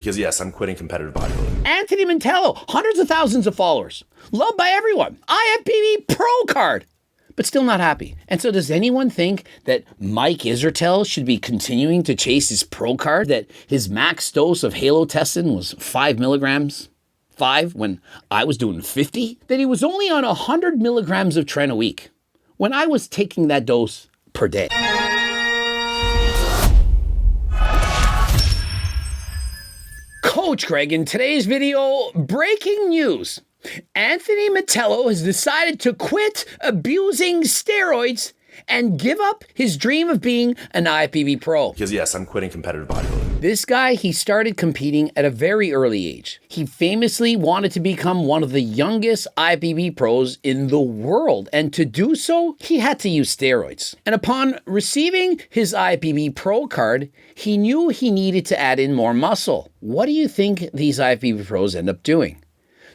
Because yes, I'm quitting competitive bodybuilding. Anthony Mantello, hundreds of thousands of followers, loved by everyone, IFBB Pro card, but still not happy. And so does anyone think that Mike Israetel should be continuing to chase his pro card, that his max dose of halotestin was 5 milligrams? 5 when I was doing 50? That he was only on 100 milligrams of tren a week when I was taking that dose per day. Coach Greg, in today's video, breaking news. Anthony Mantello has decided to quit abusing steroids and give up his dream of being an IFBB pro. Because yes, I'm quitting competitive bodybuilding. This guy, he started competing at a very early age. He famously wanted to become one of the youngest IFBB pros in the world. And to do so, he had to use steroids. And upon receiving his IFBB pro card, he knew he needed to add in more muscle. What do you think these IFBB pros end up doing?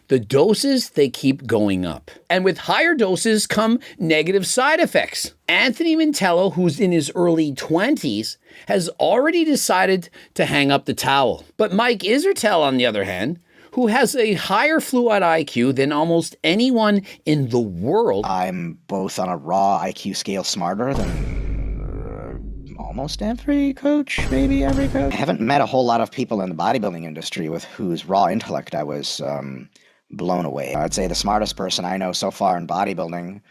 The doses, they keep going up. And with higher doses come negative side effects. Anthony Mantello, who's in his early 20s, has already decided to hang up the towel. But Mike Israetel, on the other hand, who has a higher fluid IQ than almost anyone in the world. I'm both on a raw IQ scale smarter than almost every coach, maybe every coach. I haven't met a whole lot of people in the bodybuilding industry with whose raw intellect I was blown away. I'd say the smartest person I know so far in bodybuilding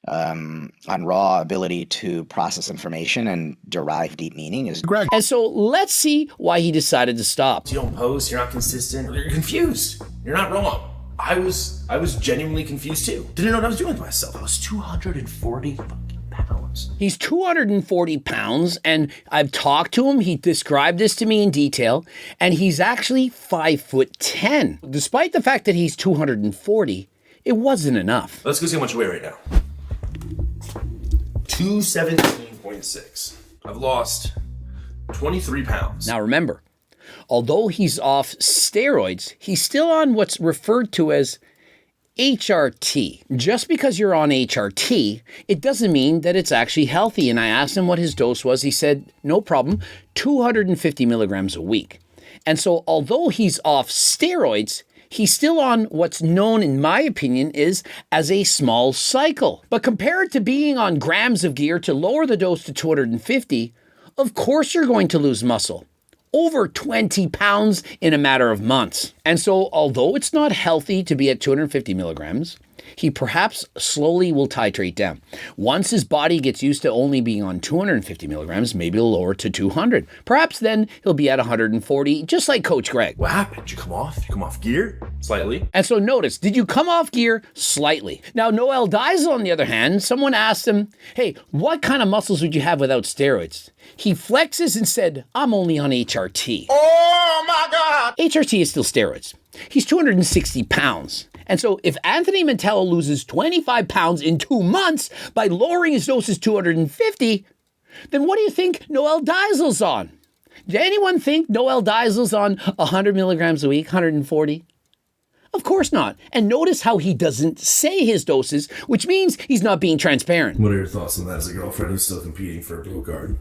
on raw ability to process information and derive deep meaning is Greg. And so let's see why he decided to stop. You don't post, you're not consistent, you're confused. You're not wrong. I was genuinely confused too. Didn't know what I was doing to myself. I was 240 fucking pounds. He's 240 pounds, and I've talked to him. He described this to me in detail, and he's actually 5'10". Despite the fact that he's 240, it wasn't enough. Let's go see how much I weigh right now. 217.6. I've lost 23 pounds. Now remember, although he's off steroids, he's still on what's referred to as HRT. Just because you're on HRT, it doesn't mean that it's actually healthy. And I asked him what his dose was. He said, no problem, 250 milligrams a week. And so although he's off steroids, he's still on what's known, in my opinion, is as a small cycle. But compared to being on grams of gear to lower the dose to 250, of course you're going to lose muscle. Over 20 pounds in a matter of months. And so, although it's not healthy to be at 250 milligrams, he perhaps slowly will titrate down. Once his body gets used to only being on 250 milligrams, maybe he'll lower to 200. Perhaps then he'll be at 140, just like Coach Greg. What happened? Did you come off? You come off gear? Slightly. And so notice, did you come off gear? Slightly. Now, Noel Diesel, on the other hand, someone asked him, hey, what kind of muscles would you have without steroids? He flexes and said, I'm only on HRT. Oh my God! HRT is still steroids. He's 260 pounds. And so if Anthony Mantello loses 25 pounds in 2 months by lowering his doses to 250, then what do you think Noel Diesel's on? Did anyone think Noel Diesel's on 100 milligrams a week, 140? Of course not. And notice how he doesn't say his doses, which means he's not being transparent. What are your thoughts on that as a girlfriend who's still competing for a blue card?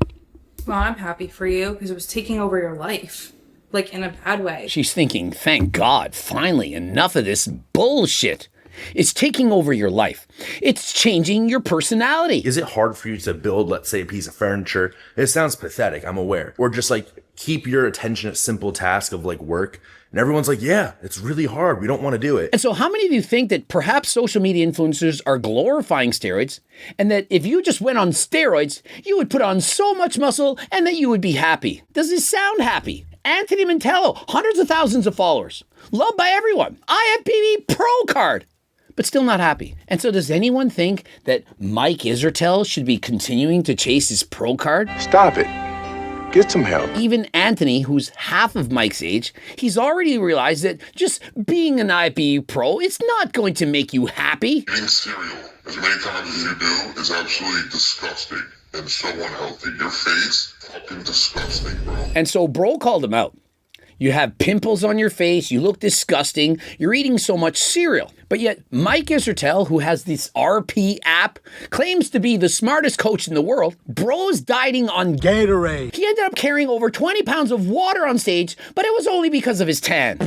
Well, I'm happy for you because it was taking over your life. Like, in a bad way. She's thinking, thank God, finally, enough of this bullshit. It's taking over your life. It's changing your personality. Is it hard for you to build, let's say, a piece of furniture? It sounds pathetic, I'm aware. Or just like keep your attention at simple tasks of like work. And everyone's like, yeah, it's really hard. We don't want to do it. And so how many of you think that perhaps social media influencers are glorifying steroids and that if you just went on steroids, you would put on so much muscle and that you would be happy? Does this sound happy? Anthony Mantello, hundreds of thousands of followers, loved by everyone, IFBB Pro card, but still not happy. And so does anyone think that Mike Israetel should be continuing to chase his pro card? Stop it. Get some help. Even Anthony, who's half of Mike's age, he's already realized that just being an IFBB pro, it's not going to make you happy. Eating cereal as many times as you do is absolutely disgusting and so unhealthy. Your face, fucking disgusting, bro. And so bro called him out. You have pimples on your face. You look disgusting. You're eating so much cereal. But yet, Mike Israetel, who has this RP app, claims to be the smartest coach in the world. Bro's dieting on Gatorade. He ended up carrying over 20 pounds of water on stage, but it was only because of his tan.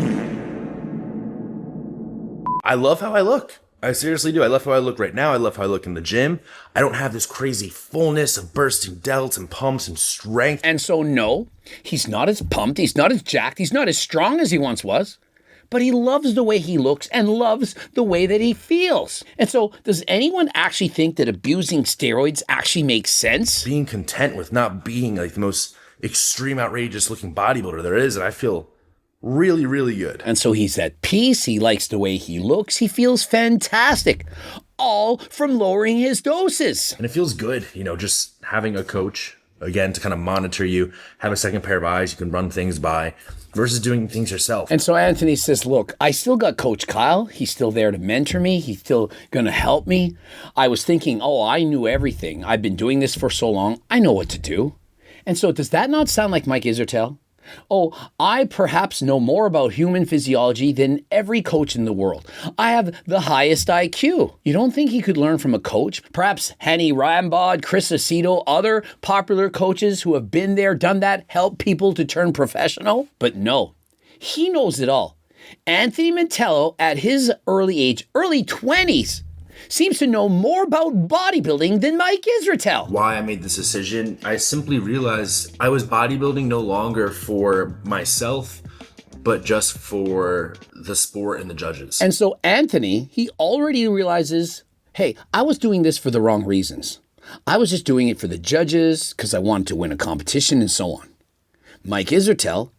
I love how I look. I seriously do. I love how I look right now. I love how I look in the gym. I don't have this crazy fullness of bursting delts and pumps and strength. And so, no, he's not as pumped. He's not as jacked. He's not as strong as he once was. But he loves the way he looks and loves the way that he feels. And so, does anyone actually think that abusing steroids actually makes sense? Being content with not being like the most extreme, outrageous looking bodybuilder there is, and I feel really, really good. And so he's at peace. He likes the way he looks. He feels fantastic. All from lowering his doses. And it feels good, just having a coach, again, to kind of monitor you, have a second pair of eyes you can run things by, versus doing things yourself. And so Anthony says, look, I still got Coach Kyle. He's still there to mentor me. He's still going to help me. I was thinking, I knew everything. I've been doing this for so long. I know what to do. And so does that not sound like Mike Israetel? I perhaps know more about human physiology than every coach in the world. I have the highest IQ. You don't think he could learn from a coach? Perhaps Henny Rambod, Chris Aceto, other popular coaches who have been there, done that, helped people to turn professional? But no, he knows it all. Anthony Mantello, at his early age, early 20s, seems to know more about bodybuilding than Mike Israetel. Why I made this decision, I simply realized I was bodybuilding no longer for myself, but just for the sport and the judges. And so Anthony, he already realizes, hey, I was doing this for the wrong reasons. I was just doing it for the judges because I wanted to win a competition and so on. Mike Israetel,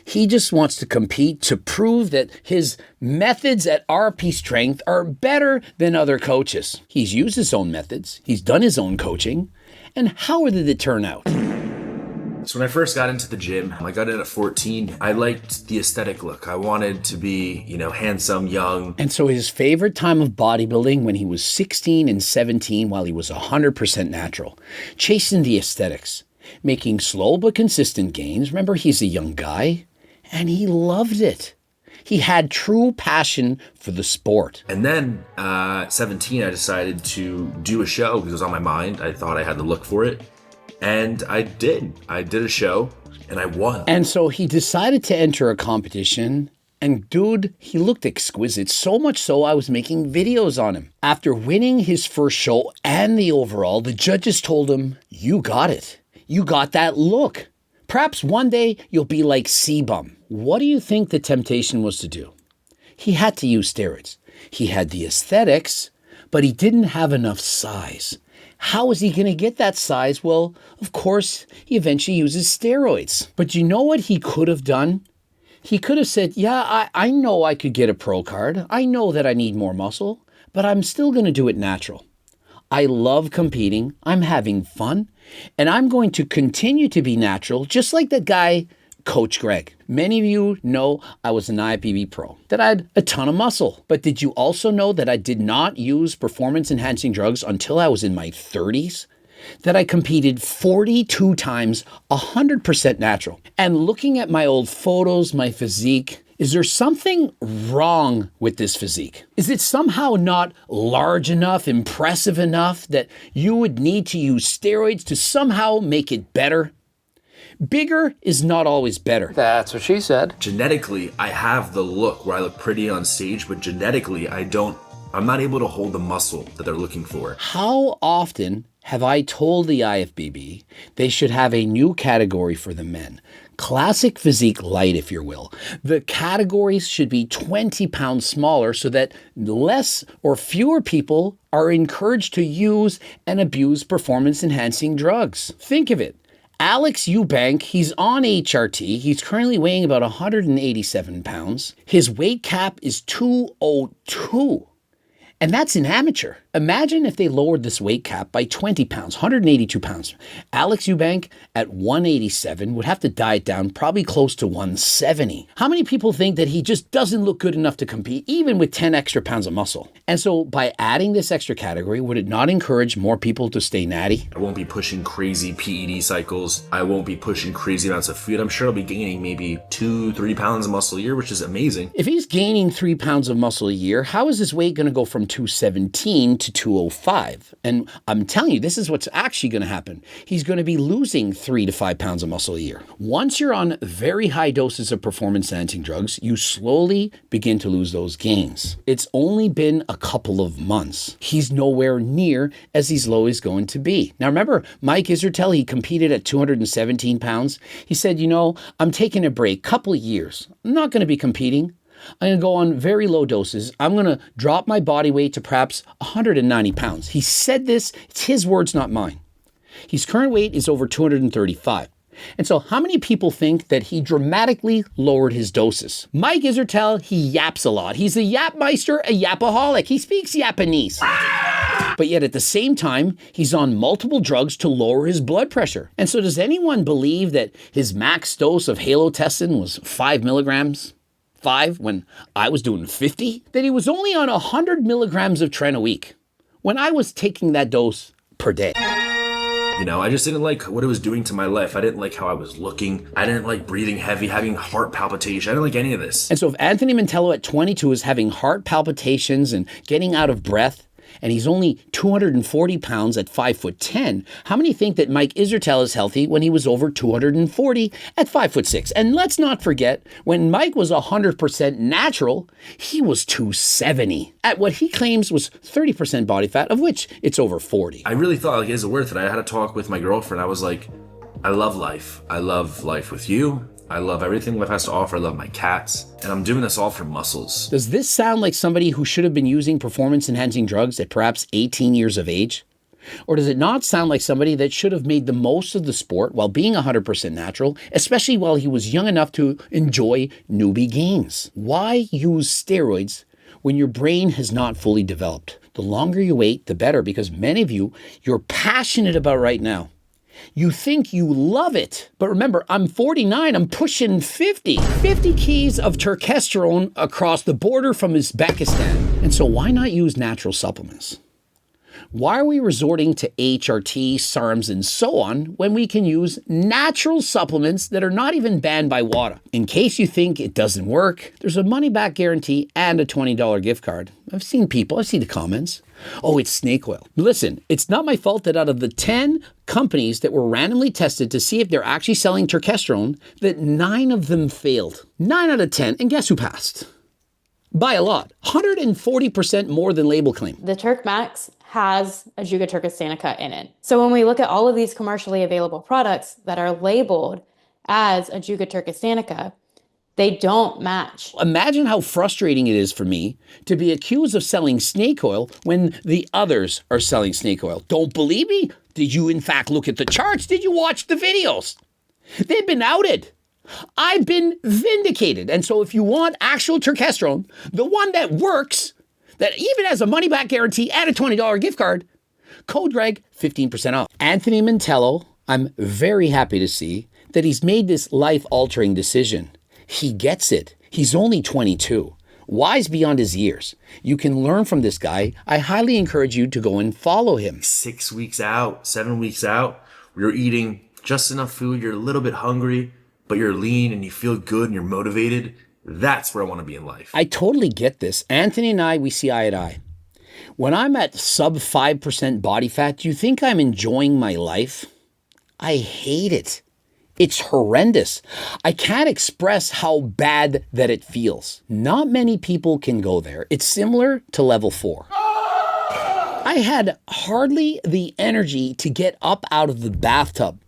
he just wants to compete to prove that his methods at RP strength are better than other coaches. He's used his own methods. He's done his own coaching. And how did it turn out? So when I first got into the gym, I got in at 14. I liked the aesthetic look. I wanted to be, handsome, young. And so his favorite time of bodybuilding when he was 16 and 17 while he was 100% natural, chasing the aesthetics. Making slow but consistent gains. Remember, he's a young guy, and he loved it. He had true passion for the sport. And then, 17, I decided to do a show because it was on my mind. I thought I had the look for it. And I did. I did a show, and I won. And so he decided to enter a competition. And dude, he looked exquisite, so much so I was making videos on him. After winning his first show and the overall, the judges told him, you got it. You got that look. Perhaps one day you'll be like C-Bum. What do you think the temptation was to do? He had to use steroids. He had the aesthetics, but he didn't have enough size. How is he going to get that size? Well, of course, he eventually uses steroids. But you know what he could have done? He could have said, yeah, I know I could get a pro card. I know that I need more muscle, but I'm still going to do it natural. I love competing. I'm having fun. And I'm going to continue to be natural, just like that guy, Coach Greg. Many of you know I was an IFBB pro, that I had a ton of muscle. But did you also know that I did not use performance-enhancing drugs until I was in my 30s? That I competed 42 times, 100% natural. And looking at my old photos, my physique, is there something wrong with this physique? Is it somehow not large enough, impressive enough that you would need to use steroids to somehow make it better? Bigger is not always better. That's what she said. Genetically, I have the look where I look pretty on stage, but genetically, I'm not able to hold the muscle that they're looking for. How often have I told the IFBB they should have a new category for the men? Classic physique light, if you will. The categories should be 20 pounds smaller so that less or fewer people are encouraged to use and abuse performance-enhancing drugs. Think of it. Alex Eubank, he's on HRT. He's currently weighing about 187 pounds. His weight cap is 202. And that's an amateur. Imagine if they lowered this weight cap by 20 pounds, 182 pounds. Alex Eubank at 187 would have to diet down probably close to 170. How many people think that he just doesn't look good enough to compete, even with 10 extra pounds of muscle? And so by adding this extra category, would it not encourage more people to stay natty? I won't be pushing crazy PED cycles. I won't be pushing crazy amounts of food. I'm sure I'll be gaining maybe 2-3 pounds of muscle a year, which is amazing. If he's gaining 3 pounds of muscle a year, how is his weight going to go from 217 to 205? And I'm telling you, this is what's actually going to happen. He's going to be losing 3 to 5 pounds of muscle a year. Once you're on very high doses of performance-enhancing drugs, you slowly begin to lose those gains. It's only been a couple of months. He's nowhere near as he's low as going to be. Now remember, Mike Israetel, he competed at 217 pounds. He said, I'm taking a break, couple of years. I'm not going to be competing. I'm going to go on very low doses. I'm going to drop my body weight to perhaps 190 pounds. He said this, it's his words, not mine. His current weight is over 235. And so how many people think that he dramatically lowered his doses? Mike Israetel, he yaps a lot. He's a yapmeister, a yapaholic. He speaks Japanese. But yet at the same time, he's on multiple drugs to lower his blood pressure. And so does anyone believe that his max dose of halotestin was 5 milligrams? 5 when I was doing 50? That he was only on 100 milligrams of tren a week when I was taking that dose per day. I just didn't like what it was doing to my life. I didn't like how I was looking. I didn't like breathing heavy, having heart palpitation. I didn't like any of this. And so if Anthony Mantello at 22 is having heart palpitations and getting out of breath, and he's only 240 pounds at 5'10", how many think that Mike Israetel is healthy when he was over 240 at 5'6"? And let's not forget, when Mike was 100% natural, he was 270 at what he claims was 30% body fat, of which it's over 40. I really thought, is it worth it? I had a talk with my girlfriend. I was like, I love life. I love life with you. I love everything life has to offer. I love my cats. And I'm doing this all for muscles. Does this sound like somebody who should have been using performance-enhancing drugs at perhaps 18 years of age? Or does it not sound like somebody that should have made the most of the sport while being 100% natural, especially while he was young enough to enjoy newbie gains? Why use steroids when your brain has not fully developed? The longer you wait, the better, because many of you're passionate about right now. You think you love it. But remember, I'm 49, I'm pushing 50. 50 keys of testosterone across the border from Uzbekistan. And so why not use natural supplements? Why are we resorting to HRT, SARMs, and so on when we can use natural supplements that are not even banned by WADA? In case you think it doesn't work, there's a money-back guarantee and a $20 gift card. I've seen the comments. Oh, it's snake oil. Listen, it's not my fault that out of the 10 companies that were randomly tested to see if they're actually selling testosterone, that 9 of them failed. 9 out of 10, and guess who passed? By a lot. 140% more than label claim. The Turk Max has Adjuga turkestanica in it. So when we look at all of these commercially available products that are labeled as Adjuga turkestanica, they don't match. Imagine how frustrating it is for me to be accused of selling snake oil when the others are selling snake oil. Don't believe me? Did you in fact look at the charts? Did you watch the videos? They've been outed. I've been vindicated. And so if you want actual testosterone, the one that works, that even has a money-back guarantee and a $20 gift card, code Greg, 15% off. Anthony Mantello, I'm very happy to see that he's made this life-altering decision. He gets it. He's only 22. Wise beyond his years. You can learn from this guy. I highly encourage you to go and follow him. 6 weeks out, 7 weeks out, you're eating just enough food, you're a little bit hungry, but you're lean and you feel good and you're motivated. That's where I want to be in life. I totally get this. Anthony and I, we see eye to eye. When I'm at sub 5% body fat, do you think I'm enjoying my life? I hate it. It's horrendous. I can't express how bad that it feels. Not many people can go there. It's similar to level 4. I had hardly the energy to get up out of the bathtub.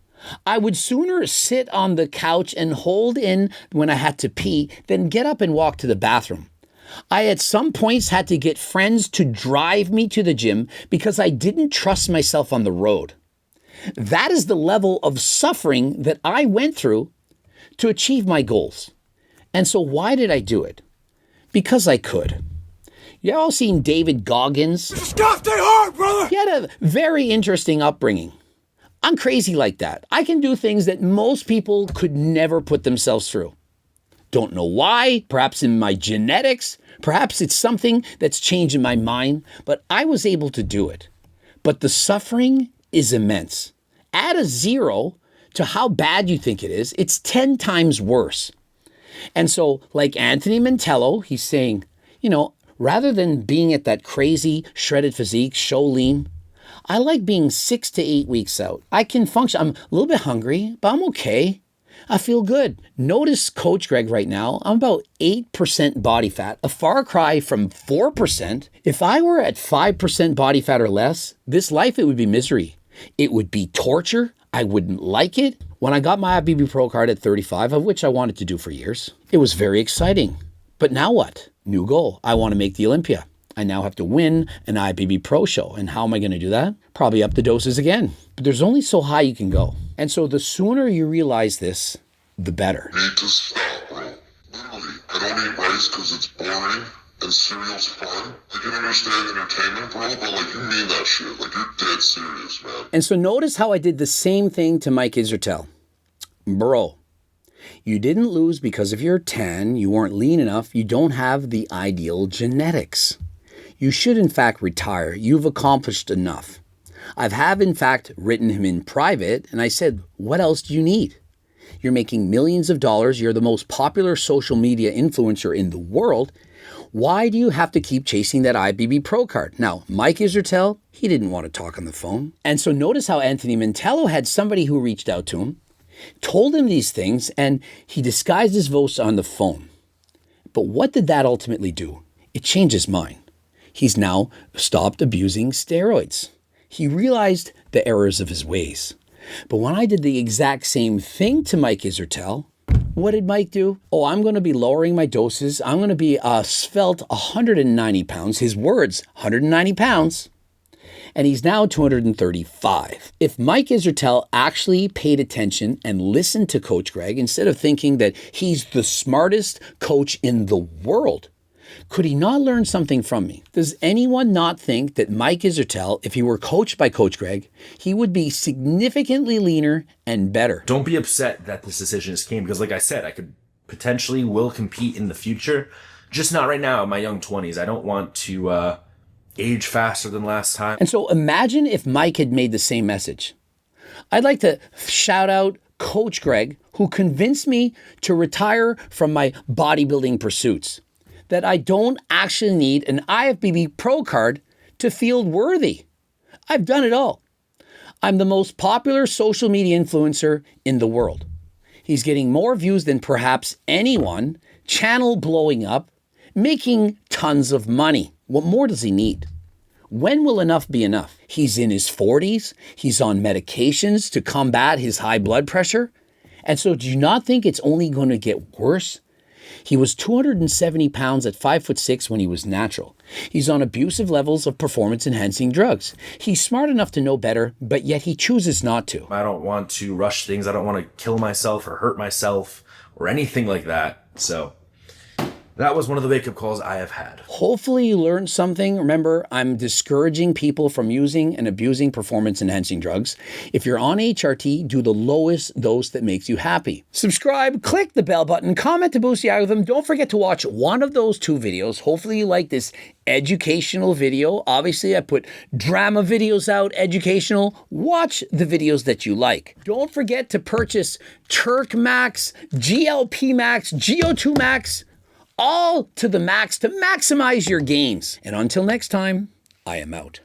I would sooner sit on the couch and hold in when I had to pee than get up and walk to the bathroom. I at some points had to get friends to drive me to the gym because I didn't trust myself on the road. That is the level of suffering that I went through to achieve my goals. And so why did I do it? Because I could. You all seen David Goggins? Just gotta stay hard, brother! He had a very interesting upbringing. I'm crazy like that. I can do things that most people could never put themselves through. Don't know why, perhaps in my genetics, perhaps it's something that's changed in my mind, but I was able to do it. But the suffering is immense. Add a 0 to how bad you think it is, it's 10 times worse. And so, like Anthony Mantello, he's saying, you know, rather than being at that crazy shredded physique, show lean, I like being 6 to 8 weeks out. I can function. I'm a little bit hungry, but I'm okay. I feel good. Notice Coach Greg right now, I'm about 8% body fat, a far cry from 4%. If I were at 5% body fat or less, this life, it would be misery. It would be torture. I wouldn't like it. When I got my IFBB Pro card at 35, of which I wanted to do for years, it was very exciting. But now what? New goal. I want to make the Olympia. I now have to win an IFBB Pro show. And how am I going to do that? Probably up the doses again. But there's only so high you can go. And so the sooner you realize this, the better. You need to stop, bro. Literally, I don't eat rice because it's boring and cereal's fun. I can understand entertainment, bro, but like you mean that shit. Like you're dead serious, man. And so notice how I did the same thing to Mike Israetel. Bro, you didn't lose because of your tan, you weren't lean enough, you don't have the ideal genetics. You should in fact retire. You've accomplished enough. I've in fact written him in private and I said, what else do you need? You're making millions of dollars. You're the most popular social media influencer in the world. Why do you have to keep chasing that IFBB Pro card? Now, Mike Israetel, he didn't want to talk on the phone. And so notice how Anthony Mantello had somebody who reached out to him, told him these things, and he disguised his voice on the phone. But what did that ultimately do? It changed his mind. He's now stopped abusing steroids. He realized the errors of his ways. But when I did the exact same thing to Mike Israetel, what did Mike do? Oh, I'm going to be lowering my doses. I'm going to be a svelte 190 pounds. His words, 190 pounds. And he's now 235. If Mike Israetel actually paid attention and listened to Coach Greg instead of thinking that he's the smartest coach in the world, could he not learn something from me? Does anyone not think that Mike Israetel, if he were coached by Coach Greg, he would be significantly leaner and better? Don't be upset that this decision has came because like I said, I could potentially will compete in the future. Just not right now in my young 20s. I don't want to age faster than last time. And so imagine if Mike had made the same message. I'd like to shout out Coach Greg, who convinced me to retire from my bodybuilding pursuits. That I don't actually need an IFBB Pro card to feel worthy. I've done it all. I'm the most popular social media influencer in the world. He's getting more views than perhaps anyone, channel blowing up, making tons of money. What more does he need? When will enough be enough? He's in his 40s. He's on medications to combat his high blood pressure. And so do you not think it's only going to get worse? He was 270 pounds at 5'6" when he was natural. He's on abusive levels of performance-enhancing drugs. He's smart enough to know better, but yet he chooses not to. I don't want to rush things. I don't want to kill myself or hurt myself or anything like that. So that was one of the wake-up calls I have had. Hopefully you learned something. Remember, I'm discouraging people from using and abusing performance-enhancing drugs. If you're on HRT, do the lowest dose that makes you happy. Subscribe, click the bell button, comment to boost the algorithm. Don't forget to watch one of those 2 videos. Hopefully you like this educational video. Obviously, I put drama videos out, educational. Watch the videos that you like. Don't forget to purchase Turk Max, GLP Max, GO2 Max, all to the max to maximize your gains. And until next time, I am out.